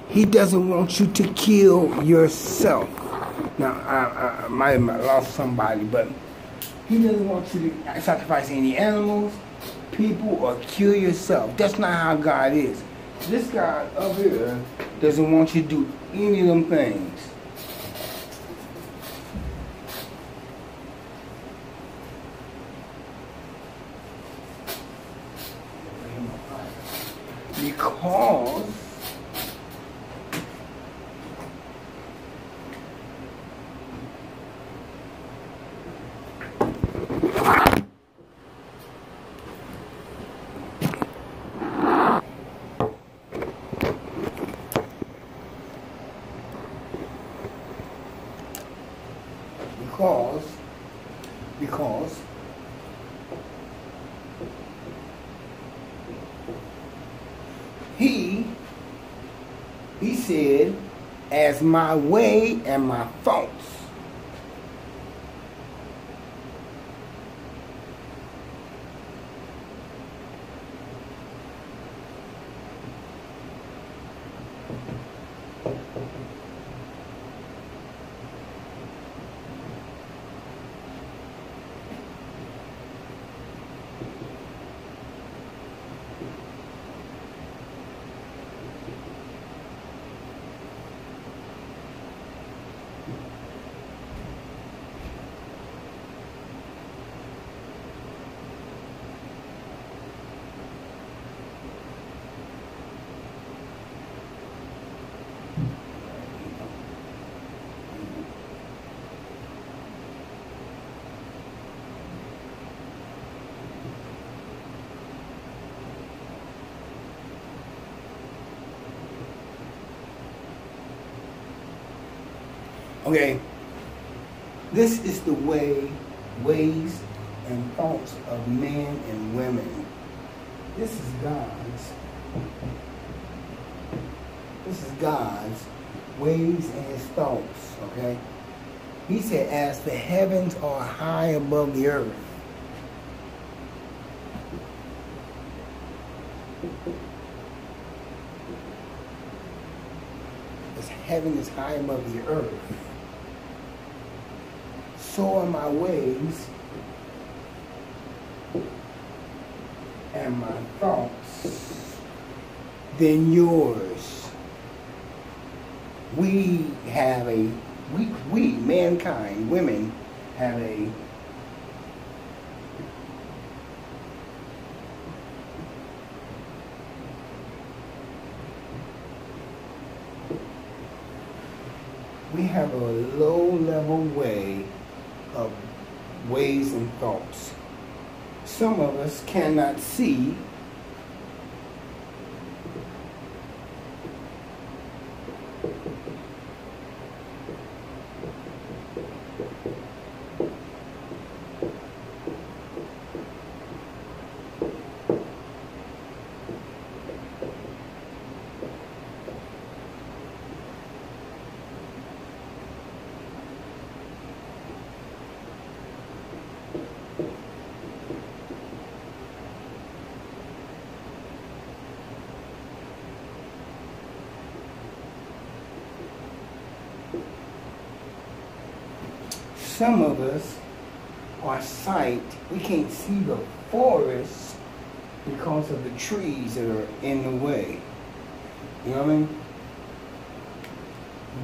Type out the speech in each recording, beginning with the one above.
He doesn't want you to kill yourself. Now, I might have lost somebody, but he doesn't want you to sacrifice any animals, people, or kill yourself. That's not how God is. This God up here doesn't want you to do any of them things. Because he said, as my way and my thoughts. Okay, this is the ways and thoughts of men and women. This is God's ways and his thoughts, okay? He said, as the heavens are high above the earth. As heaven is high above the earth, so are my ways and my thoughts than yours. We mankind, women, have a low-level way of ways and thoughts. Some of us cannot see some of us are sight. We can't see the forest because of the trees that are in the way. You know what I mean?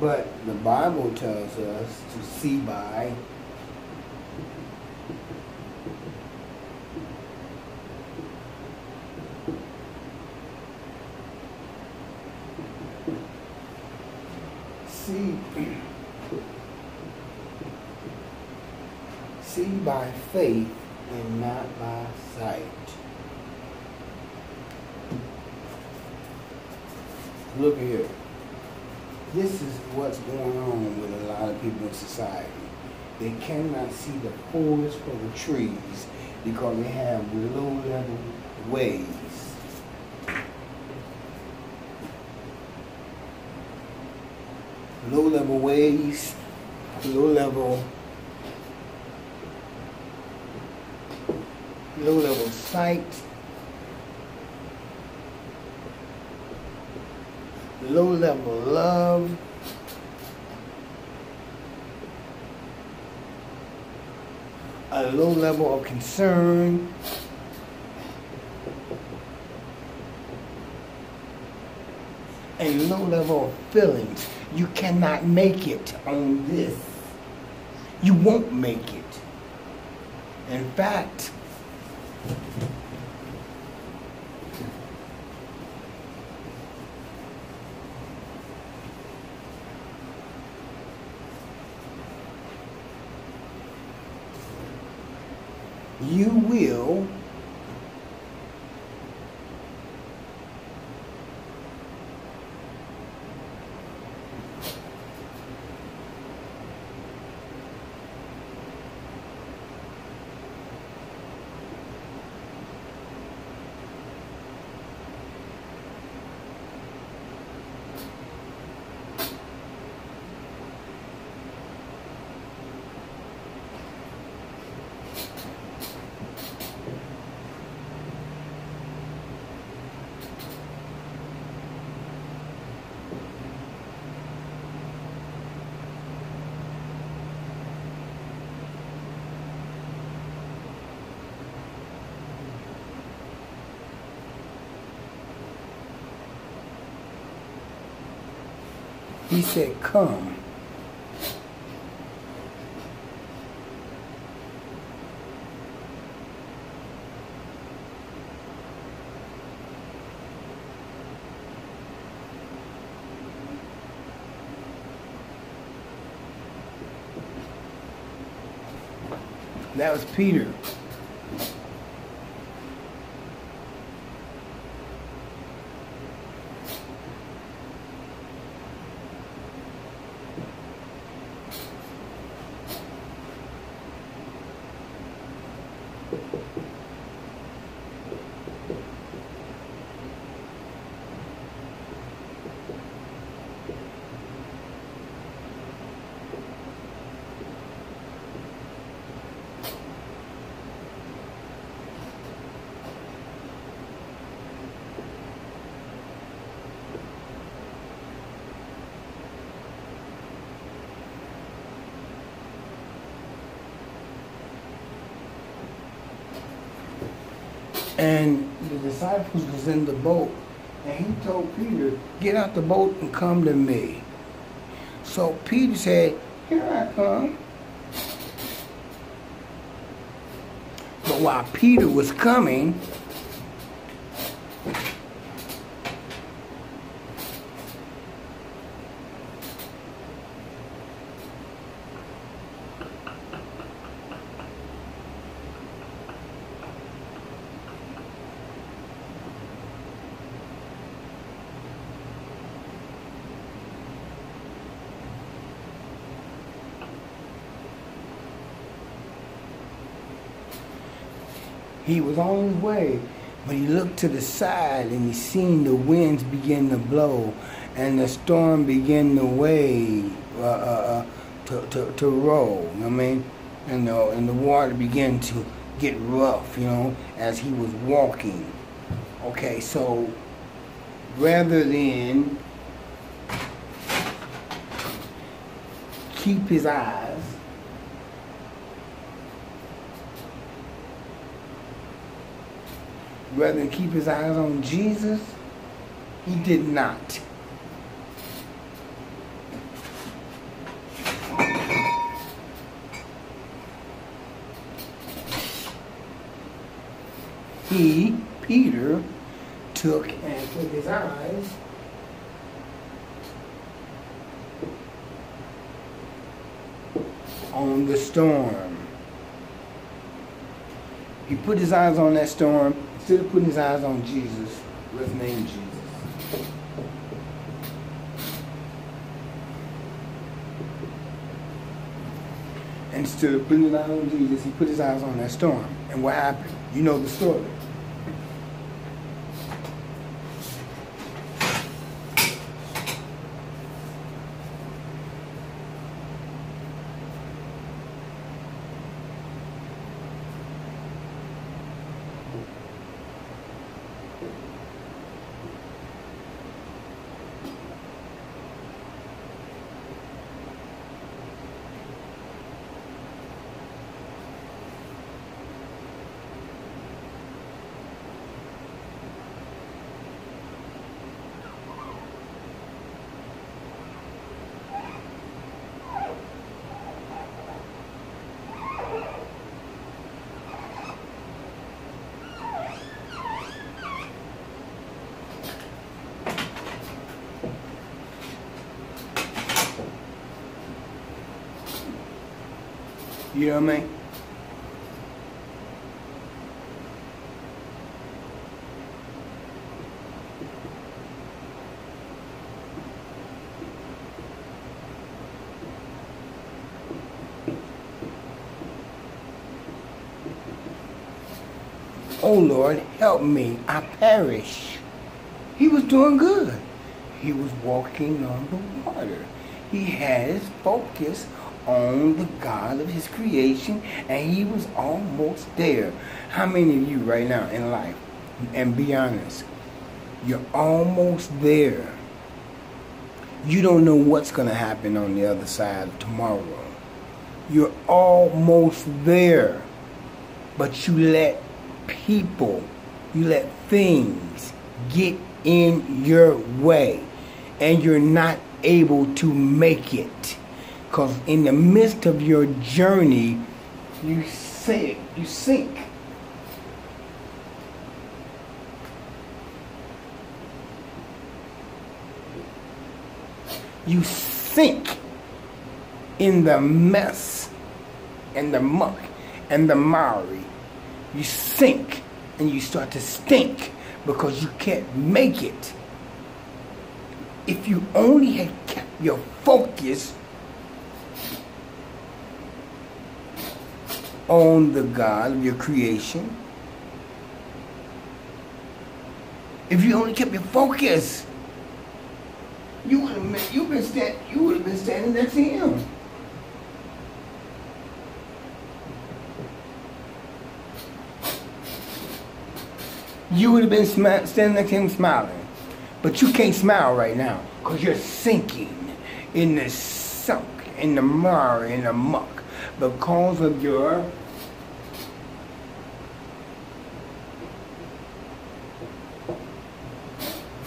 But the Bible tells us to see by see by faith and not by sight. Look here. This is what's going on with a lot of people in society. They cannot see the forest for the trees because they have low-level ways. Low-level ways, low-level sight, low level love, a low level of concern, a low level of feelings. You cannot make it on this. You won't make it. In fact, you will he said, come. That was Peter. And the disciples was in the boat, and he told Peter, get out the boat and come to me. So Peter said, here I come. But while Peter was coming, he was on his way, but he looked to the side and he seen the winds begin to blow and the storm begin to wave, to roll, you know what I mean? And the water began to get rough, you know, as he was walking. Okay, so rather than keep his eyes on Jesus, he did not. He, Peter, took and put his eyes on the storm. He put his eyes on that storm instead of putting his eyes on Jesus. Let's name Jesus. Instead of putting his eyes on Jesus, he put his eyes on that storm. And what happened? You know the story. You know what I mean? Oh Lord, help me, I perish. He was doing good. He was walking on the water. He had his focus on the God of his creation, and he was almost there. How many of you right now in life, and be honest, you're almost there. You don't know what's going to happen on the other side of tomorrow. You're almost there, but you let people, you let things get in your way, and you're not able to make it. Because in the midst of your journey, you sink. You sink in the mess and the muck and the miry. You sink and you start to stink because you can't make it. If you only had kept your focus on the God of your creation, if you only kept your focus, you would have been standing next to him. You would have been standing next to him smiling. But you can't smile right now because you're sinking in the sunk, in the mire, in the muck because of your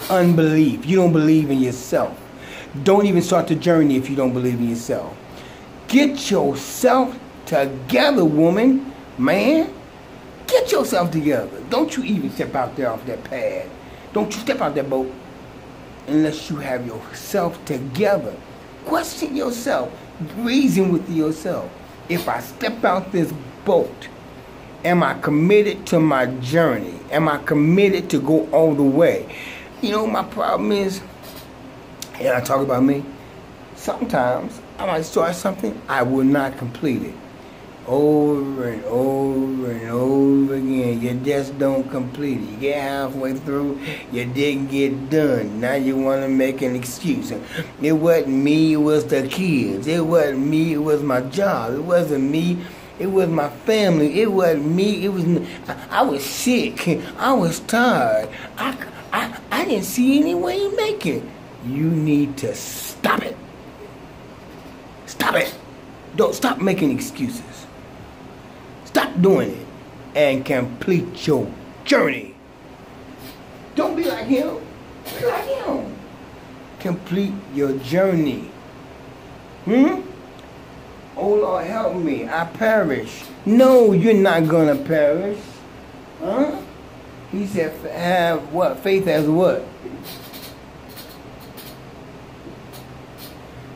unbelief. You don't believe in yourself. Don't even start the journey if you don't believe in yourself. Get yourself together, woman, man. Get yourself together. Don't you even step out there off that pad. Don't you step out that boat unless you have yourself together. Question yourself. Reason with yourself. If I step out this boat, am I committed to my journey? Am I committed to go all the way? You know, my problem is, and I talk about me, sometimes I might start something, I will not complete it. Over and over and over again. You just don't complete it. You get halfway through, you didn't get done. Now you want to make an excuse. It wasn't me, it was the kids. It wasn't me, it was my job. It wasn't me, it was my family. It wasn't me, it was me. I was sick. I was tired. I didn't see any way to make it. You need to stop it. Stop it. Don't stop making excuses. Stop doing it and complete your journey. Don't be like him. Be like him. Complete your journey. Oh Lord, help me. I perish. No, you're not gonna perish. Huh? He said, have what? Faith as what?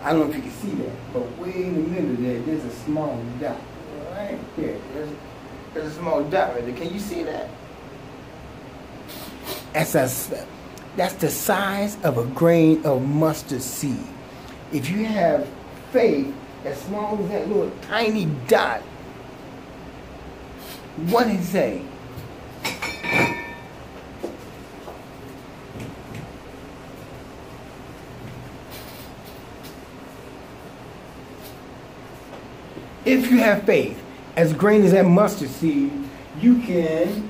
I don't know if you can see that, but way in the middle there, there's a small dot. Right there. There's a small dot right there. Can you see that? That's the size of a grain of mustard seed. If you have faith as small as that little tiny dot, what did it say? If you have faith as grain as that mustard seed, you can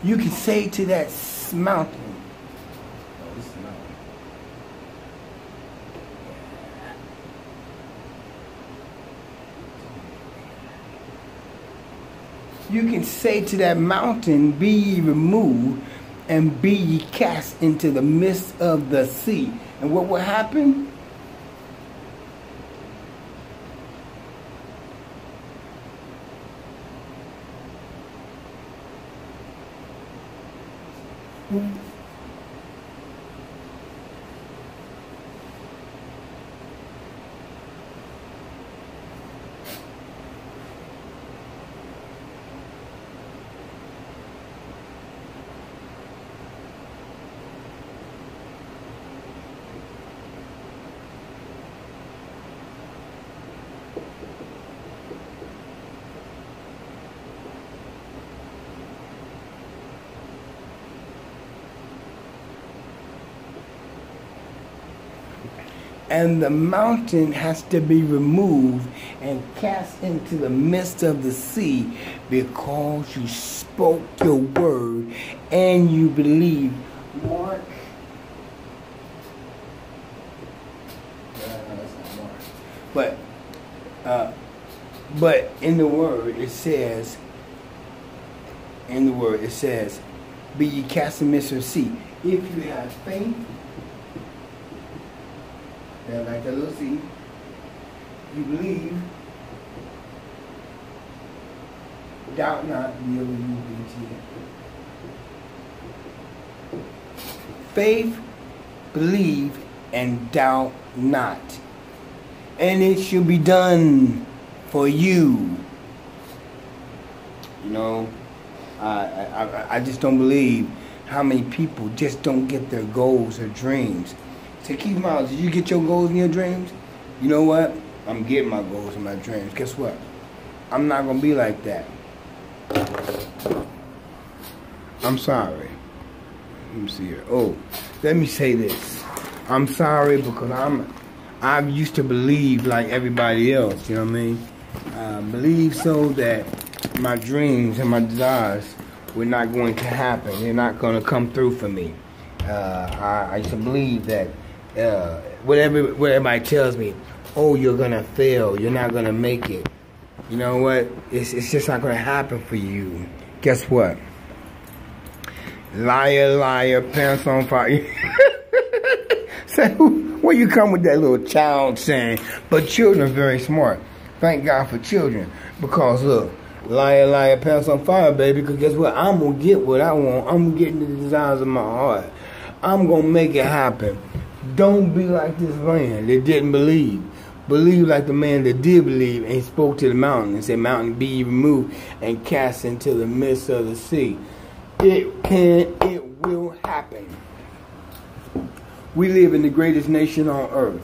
You can say to that mountain. You can say to that mountain, be ye removed, and be ye cast into the midst of the sea. And what will happen? And the mountain has to be removed and cast into the midst of the sea, because you spoke your word and you believe. Mark. That's not Mark. But in the word it says, be ye cast in the midst of the sea. If you have faith, like that little seed, you believe, doubt not, B-O-U-B-T. Faith, believe, and doubt not. And it shall be done for you. You know, I just don't believe how many people just don't get their goals or dreams. So keep in mind, did you get your goals and your dreams? You know what? I'm getting my goals and my dreams. Guess what? I'm not going to be like that. I'm sorry. Let me see here. Oh, let me say this. I'm sorry because I used to believe like everybody else, you know what I mean? Believe so that my dreams and my desires were not going to happen. They're not going to come through for me. I used to believe that whatever everybody tells me, oh, you're gonna fail, you're not gonna make it. You know what? It's just not gonna happen for you. Guess what? Liar, liar, pants on fire. So where you come with that little child saying? But children are very smart. Thank God for children, because look, liar, liar, pants on fire, baby. Because guess what? I'm gonna get what I want. I'm getting the desires of my heart. I'm gonna make it happen. Don't be like this man that didn't believe. Believe like the man that did believe and spoke to the mountain and said, mountain, be ye removed and cast into the midst of the sea. It will happen. We live in the greatest nation on earth.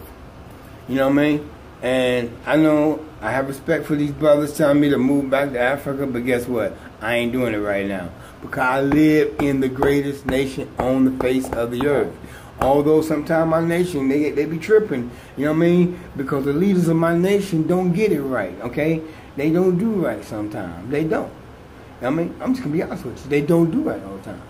You know what I mean? And I know I have respect for these brothers telling me to move back to Africa, but guess what? I ain't doing it right now. Because I live in the greatest nation on the face of the earth. Although sometimes my nation, they be tripping, you know what I mean? Because the leaders of my nation don't get it right, okay? They don't do right sometimes. They don't. I mean, I'm just going to be honest with you. They don't do right all the time.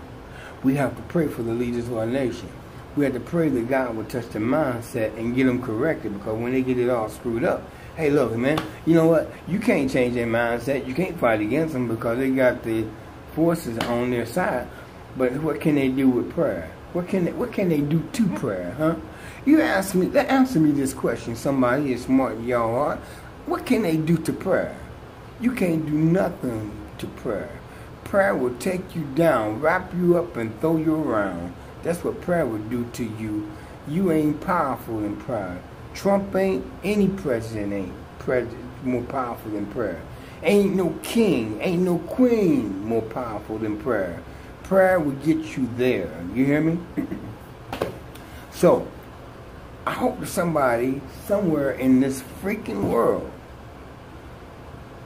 We have to pray for the leaders of our nation. We have to pray that God will touch their mindset and get them corrected, because when they get it all screwed up, hey, look, man, you know what? You can't change their mindset. You can't fight against them because they got the forces on their side. But what can they do with prayer? What can they do to prayer, huh? You answer me this question. Somebody is smart in your heart. What can they do to prayer? You can't do nothing to prayer. Prayer will take you down, wrap you up, and throw you around. That's what prayer will do to you. You ain't powerful in prayer. Trump ain't, any president ain't more powerful than prayer. Ain't no king, ain't no queen more powerful than prayer. Prayer will get you there. You hear me? So, I hope that somebody somewhere in this freaking world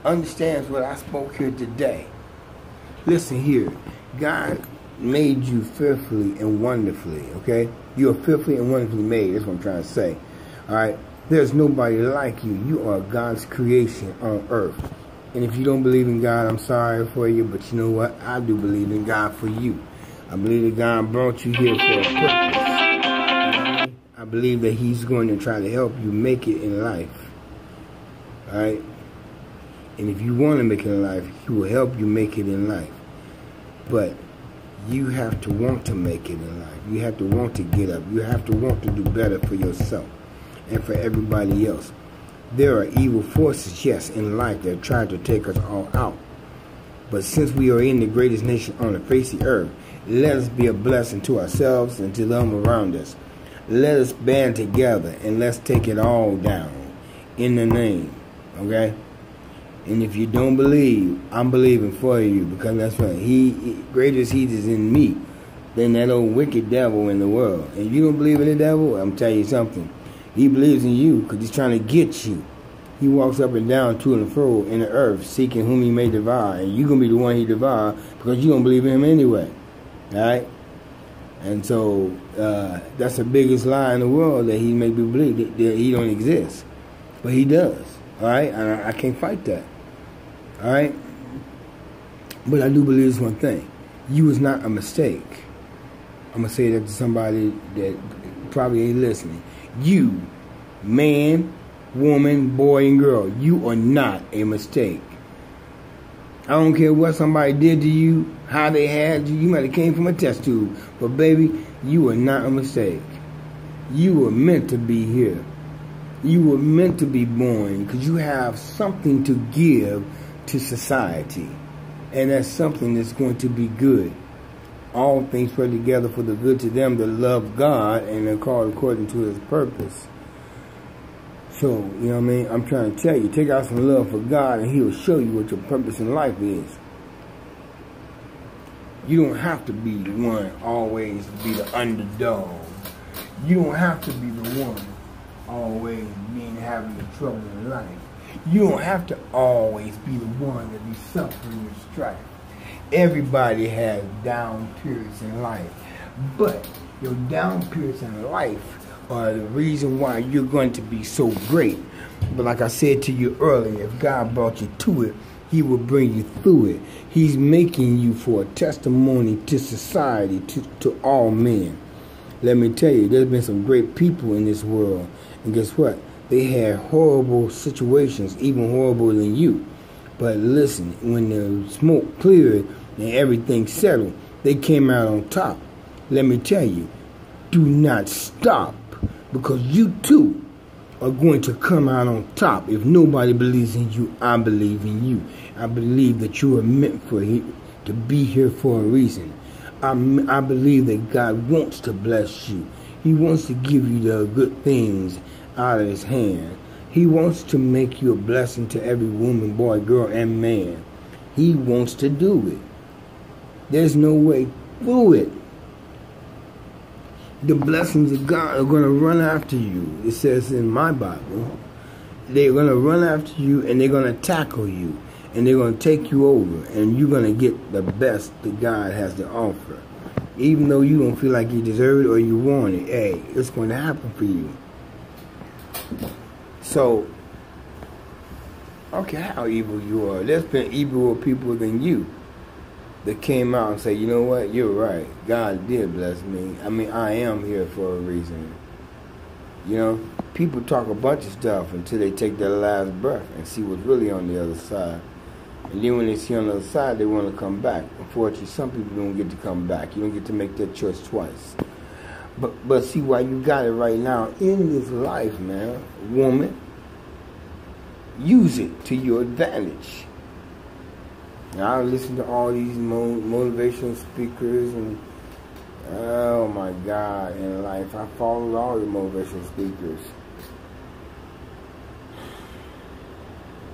understands what I spoke here today. Listen here. God made you fearfully and wonderfully, okay? You are fearfully and wonderfully made. That's what I'm trying to say. All right? There's nobody like you. You are God's creation on earth. And if you don't believe in God, I'm sorry for you, but you know what? I do believe in God for you. I believe that God brought you here for a purpose. You know what I mean? I believe that He's going to try to help you make it in life. Alright? And if you want to make it in life, He will help you make it in life. But you have to want to make it in life. You have to want to get up. You have to want to do better for yourself and for everybody else. There are evil forces, yes, in life that try to take us all out. But since we are in the greatest nation on the face of the earth, let us be a blessing to ourselves and to them around us. Let us band together and let's take it all down in the name, okay? And if you don't believe, I'm believing for you, because that's right. Greater is He that's in me than that old wicked devil in the world. And if you don't believe in the devil, I'm telling you something. He believes in you because he's trying to get you. He walks up and down to and fro in the earth, seeking whom he may devour. And you're going to be the one he devour because you don't believe in him anyway. All right? And so that's the biggest lie in the world, that he make me believe that he don't exist. But he does. All right? And I can't fight that. All right? But I do believe this one thing. You is not a mistake. I'm going to say that to somebody that probably ain't listening. You, man, woman, boy, and girl, you are not a mistake. I don't care what somebody did to you, how they had you. You might have came from a test tube. But, baby, you are not a mistake. You were meant to be here. You were meant to be born because you have something to give to society. And that's something that's going to be good. All things put together for the good to them that love God and are called according to His purpose. So, you know what I mean? I'm trying to tell you, take out some love for God and He will show you what your purpose in life is. You don't have to be the one always to be the underdog. You don't have to be the one always having the trouble in life. You don't have to always be the one that be suffering with strife. Everybody has down periods in life. But your down periods in life are the reason why you're going to be so great. But like I said to you earlier, if God brought you to it, He will bring you through it. He's making you for a testimony to society, to all men. Let me tell you, there's been some great people in this world. And guess what? They had horrible situations, even horrible than you. But listen, when the smoke cleared and everything settled, they came out on top. Let me tell you, do not stop, because you too are going to come out on top. If nobody believes in you, I believe in you. I believe that you are meant for to be here for a reason. I believe that God wants to bless you. He wants to give you the good things out of His hand. He wants to make you a blessing to every woman, boy, girl, and man. He wants to do it. There's no way through it. The blessings of God are going to run after you. It says in my Bible, they're going to run after you and they're going to tackle you. And they're going to take you over. And you're going to get the best that God has to offer. Even though you don't feel like you deserve it or you want it, hey, it's going to happen for you. So, I don't care how evil you are. There's been evil people than you that came out and say, you know what, you're right. God did bless me. I mean, I am here for a reason. You know, people talk a bunch of stuff until they take their last breath and see what's really on the other side. And then when they see on the other side, they want to come back. Unfortunately, some people don't get to come back. You don't get to make that choice twice. But see, why you got it right now in this life, man, woman, use it to your advantage. Now, I listen to all these motivational speakers, and oh my God, in life, I followed all the motivational speakers.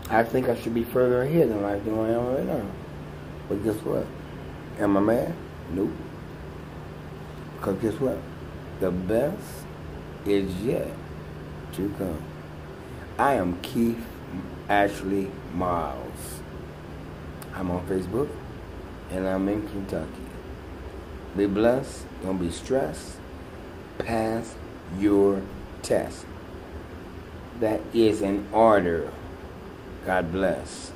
I think I should be further ahead in life than I am right now. But guess what? Am I mad? Nope. Because guess what? The best is yet to come. I am Keith Ashley Miles. I'm on Facebook, and I'm in Kentucky. Be blessed. Don't be stressed. Pass your test. That is an order. God bless.